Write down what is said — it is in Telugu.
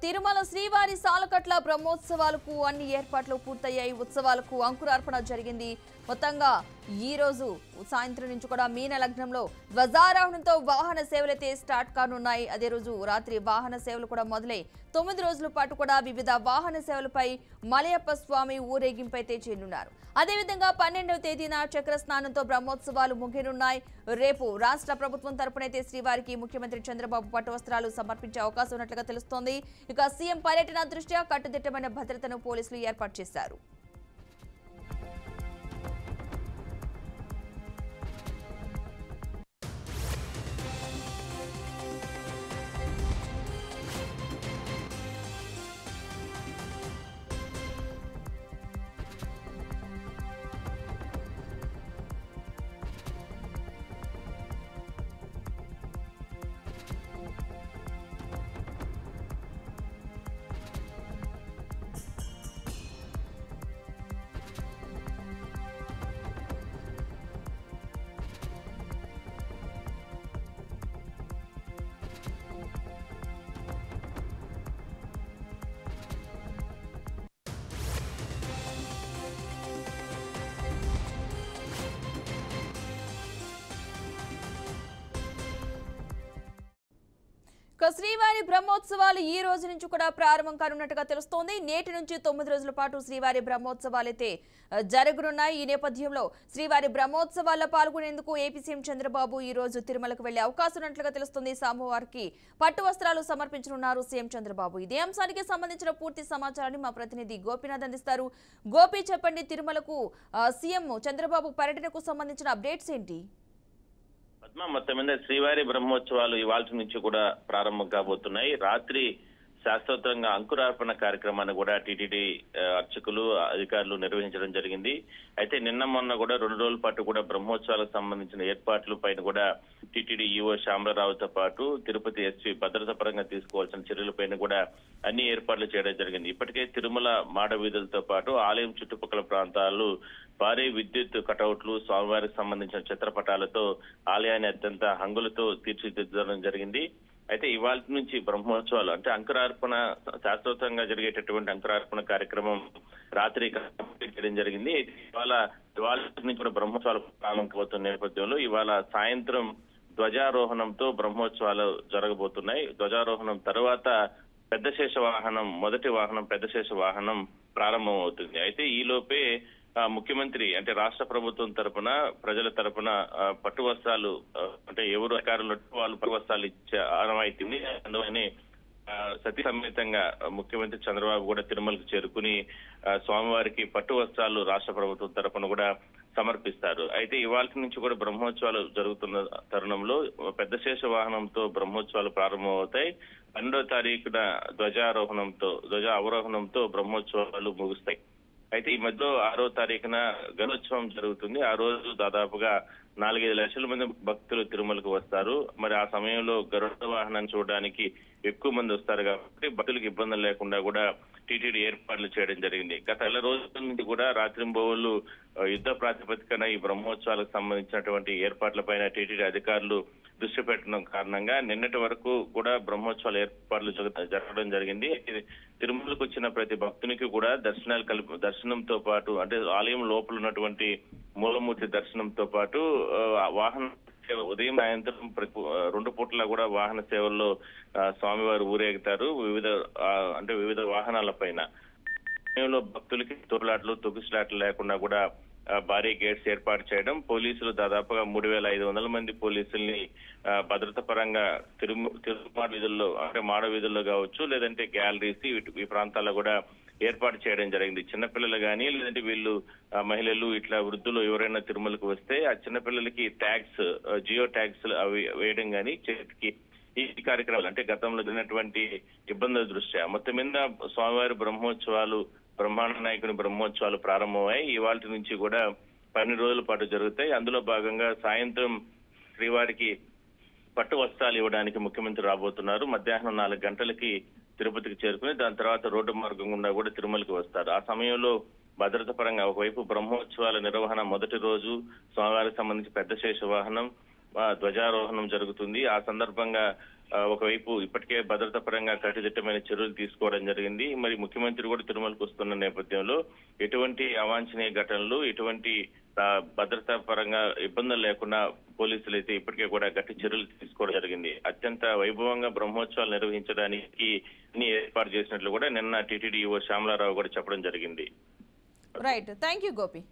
తిరుమల శ్రీవారి సాలకట్ల బ్రహ్మోత్సవాలకు అన్ని ఏర్పాట్లు పూర్తయ్యాయి. ఉత్సవాలకు అంకురార్పణ జరిగింది. మొత్తంగా ఈ రోజు సాయంత్రం నుంచి కూడా మీన లగ్నంలో ధ్వజారోహణంతో వాహన సేవలైతే స్టార్ట్ కానున్నాయి. అదే రోజు రాత్రి వాహన సేవలు కూడా మొదలై 9 రోజుల పాటు కూడా వివిధ వాహన సేవలపై మలయప్ప స్వామి ఊరేగింపు అయితే చేయనున్నారు. అదేవిధంగా 12వ తేదీన చక్ర స్నానంతో బ్రహ్మోత్సవాలు ముగియనున్నాయి. రేపు రాష్ట్ర ప్రభుత్వం తరపునైతే శ్రీవారికి ముఖ్యమంత్రి చంద్రబాబు పట్టు వస్త్రాలు సమర్పించే అవకాశం ఉన్నట్లుగా తెలుస్తోంది. ఇక సీఎం పర్యటన దృష్ట్యా కట్టుదిట్టమైన భద్రతను పోలీసులు ఏర్పాటు చేశారు. శ్రీవారి బ్రహ్మోత్సవాలు ఈ రోజు నుంచి కూడా ప్రారంభం కానున్నట్టుగా తెలుస్తోంది. నేటి నుంచి 9 రోజుల పాటు శ్రీవారి బ్రహ్మోత్సవాలైతే జరగనున్నాయి. ఈ నేపథ్యంలో శ్రీవారి బ్రహ్మోత్సవాల్లో పాల్గొనేందుకు ఏపీ సీఎం చంద్రబాబు ఈ రోజు తిరుమలకు వెళ్లే అవకాశం ఉన్నట్లుగా తెలుస్తోంది. స్వామివారికి పట్టు వస్త్రాలు సమర్పించనున్నారు సీఎం చంద్రబాబు. ఇదే అంశానికి సంబంధించిన పూర్తి సమాచారాన్ని మా ప్రతినిధి గోపీనాథ్ అందిస్తారు. గోపి, చెప్పండి, తిరుమలకు సీఎం చంద్రబాబు పర్యటనకు సంబంధించిన అప్డేట్స్ ఏంటి? మొత్తం మీద శ్రీవారి బ్రహ్మోత్సవాలు ఇవాళ నుంచి కూడా ప్రారంభం కాబోతున్నాయి. రాత్రి శాస్త్రోక్తంగా అంకురార్పణ కార్యక్రమాన్ని కూడా టీటీడీ అర్చకులు అధికారులు నిర్వహించడం జరిగింది. అయితే నిన్న మొన్న కూడా 2 రోజుల పాటు కూడా బ్రహ్మోత్సవాలకు సంబంధించిన ఏర్పాట్ల పైన కూడా టీటీడీ ఈవో శ్యామలరావుతో పాటు తిరుపతి ఎస్పీ భద్రత పరంగా తీసుకోవాల్సిన చర్యలపైన కూడా అన్ని ఏర్పాట్లు చేయడం జరిగింది. ఇప్పటికే తిరుమల మాడ వీధులతో పాటు ఆలయం చుట్టుపక్కల ప్రాంతాలు భారీ విద్యుత్ కటౌట్లు, స్వామివారికి సంబంధించిన చిత్రపటాలతో ఆలయాన్ని అత్యంత హంగులతో తీర్చిదిద్దడం జరిగింది. అయితే ఇవాళ నుంచి బ్రహ్మోత్సవాలు అంటే అంకురార్పణ శాస్త్రోక్తంగా జరిగేటటువంటి అంకురార్పణ కార్యక్రమం రాత్రి కంప్లీట్ చేయడం జరిగింది. ఇవాళ నుంచి కూడా బ్రహ్మోత్సవాలు ప్రారంభమవుతున్న నేపథ్యంలో ఇవాళ సాయంత్రం ధ్వజారోహణంతో బ్రహ్మోత్సవాలు జరగబోతున్నాయి. ధ్వజారోహణం తర్వాత పెద్దశేష వాహనం, మొదటి వాహనం పెద్దశేష వాహనం ప్రారంభం అవుతుంది. అయితే ఈ లోపే ముఖ్యమంత్రి అంటే రాష్ట్ర ప్రభుత్వం తరపున ప్రజల తరపున పట్టు వస్త్రాలు అంటే ఎవరు అధికారులు వాళ్ళు పట్టు వస్త్రాలు ఇచ్చే ఆనవాయితీని అందువనే సతీ సమేతంగా ముఖ్యమంత్రి చంద్రబాబు కూడా తిరుమలకు చేరుకుని స్వామివారికి పట్టు వస్త్రాలు రాష్ట్ర ప్రభుత్వం తరపున కూడా సమర్పిస్తారు. అయితే ఇవాళ నుంచి కూడా బ్రహ్మోత్సవాలు జరుగుతున్న తరుణంలో పెద్దశేష వాహనంతో బ్రహ్మోత్సవాలు ప్రారంభమవుతాయి. 12వ తారీఖున ధ్వజ అవరోహణంతో బ్రహ్మోత్సవాలు ముగుస్తాయి. అయితే ఈ మధ్యలో 6వ తారీఖున గరుడోత్సవం జరుగుతుంది. ఆ రోజు దాదాపుగా 4-5 లక్షల మంది భక్తులు తిరుమలకు వస్తారు. మరి ఆ సమయంలో గరుడ వాహనాన్ని చూడడానికి ఎక్కువ మంది వస్తారు కాబట్టి భక్తులకు ఇబ్బందులు లేకుండా కూడా టీటీడీ ఏర్పాట్లు చేయడం జరిగింది. గత 2 రోజుల నుంచి కూడా రాత్రింబవళ్లు యుద్ధ ప్రాతిపదికన ఈ బ్రహ్మోత్సవాలకు సంబంధించినటువంటి ఏర్పాట్లపైన టీటీడీ అధికారులు దృష్టి పెట్టడం కారణంగా నిన్నటి వరకు కూడా బ్రహ్మోత్సవాల ఏర్పాట్లు జరగడం జరిగింది. తిరుమలకు వచ్చిన ప్రతి భక్తునికి కూడా దర్శనంతో పాటు అంటే ఆలయం లోపల ఉన్నటువంటి మూలమూర్తి దర్శనంతో పాటు వాహన ఉదయం సాయంత్రం 2 పూట్ల కూడా వాహన సేవల్లో స్వామివారు ఊరేగుతారు వివిధ వాహనాల పైన. సమయంలో భక్తులకి తొక్కిసలాట్లు లేకుండా కూడా భారీ గేట్స్ ఏర్పాటు చేయడం, పోలీసులు దాదాపుగా 3,500 మంది పోలీసుల్ని భద్రత పరంగా తిరుమాడ వీధుల్లో అంటే మాడ వీధుల్లో కావచ్చు లేదంటే గ్యాలరీస్ ఈ ప్రాంతాల్లో కూడా ఏర్పాటు చేయడం జరిగింది. చిన్నపిల్లలు కానీ లేదంటే వీళ్ళు మహిళలు ఇట్లా వృద్ధులు ఎవరైనా తిరుమలకు వస్తే ఆ చిన్నపిల్లలకి ట్యాగ్స్ జియో ట్యాగ్స్ అవి వేయడం కానీ చేతికి ఈ కార్యక్రమాలు అంటే గతంలో జరిగినటువంటి ఇబ్బందుల దృష్ట్యా మొత్తం మీద స్వామివారి బ్రహ్మోత్సవాలు బ్రహ్మాండ నాయకుని బ్రహ్మోత్సవాలు ప్రారంభమయ్యాయి. ఇవాళ నుంచి కూడా 12 రోజుల పాటు జరుగుతాయి. అందులో భాగంగా సాయంత్రం శ్రీవారికి పట్టు వస్త్రాలు ఇవ్వడానికి ముఖ్యమంత్రి రాబోతున్నారు. మధ్యాహ్నం 4 గంటలకి తిరుపతికి చేరుకుని దాని తర్వాత రోడ్డు మార్గం గుండా కూడా తిరుమలకి వస్తారు. ఆ సమయంలో భద్రత పరంగా ఒకవైపు బ్రహ్మోత్సవాల నిర్వహణ మొదటి రోజు స్వామివారికి సంబంధించి పెద్ద శేష వాహనం ధ్వజారోహణం జరుగుతుంది. ఆ సందర్భంగా ఒకవైపు ఇప్పటికే భద్రతా పరంగా కట్టుదిట్టమైన చర్యలు తీసుకోవడం జరిగింది. మరి ముఖ్యమంత్రి కూడా తిరుమలకు వస్తున్న నేపథ్యంలో ఎటువంటి అవాంఛనీయ ఘటనలు, ఎటువంటి భద్రతా పరంగా ఇబ్బందులు లేకుండా పోలీసులు అయితే ఇప్పటికే కూడా గట్టి చర్యలు తీసుకోవడం జరిగింది. అత్యంత వైభవంగా బ్రహ్మోత్సవాలు నిర్వహించడానికి అన్ని ఏర్పాటు చేసినట్లు కూడా నిన్న టీటీడీ ఈవో శ్యామలారావు కూడా చెప్పడం జరిగింది. Right, thank you Gopi.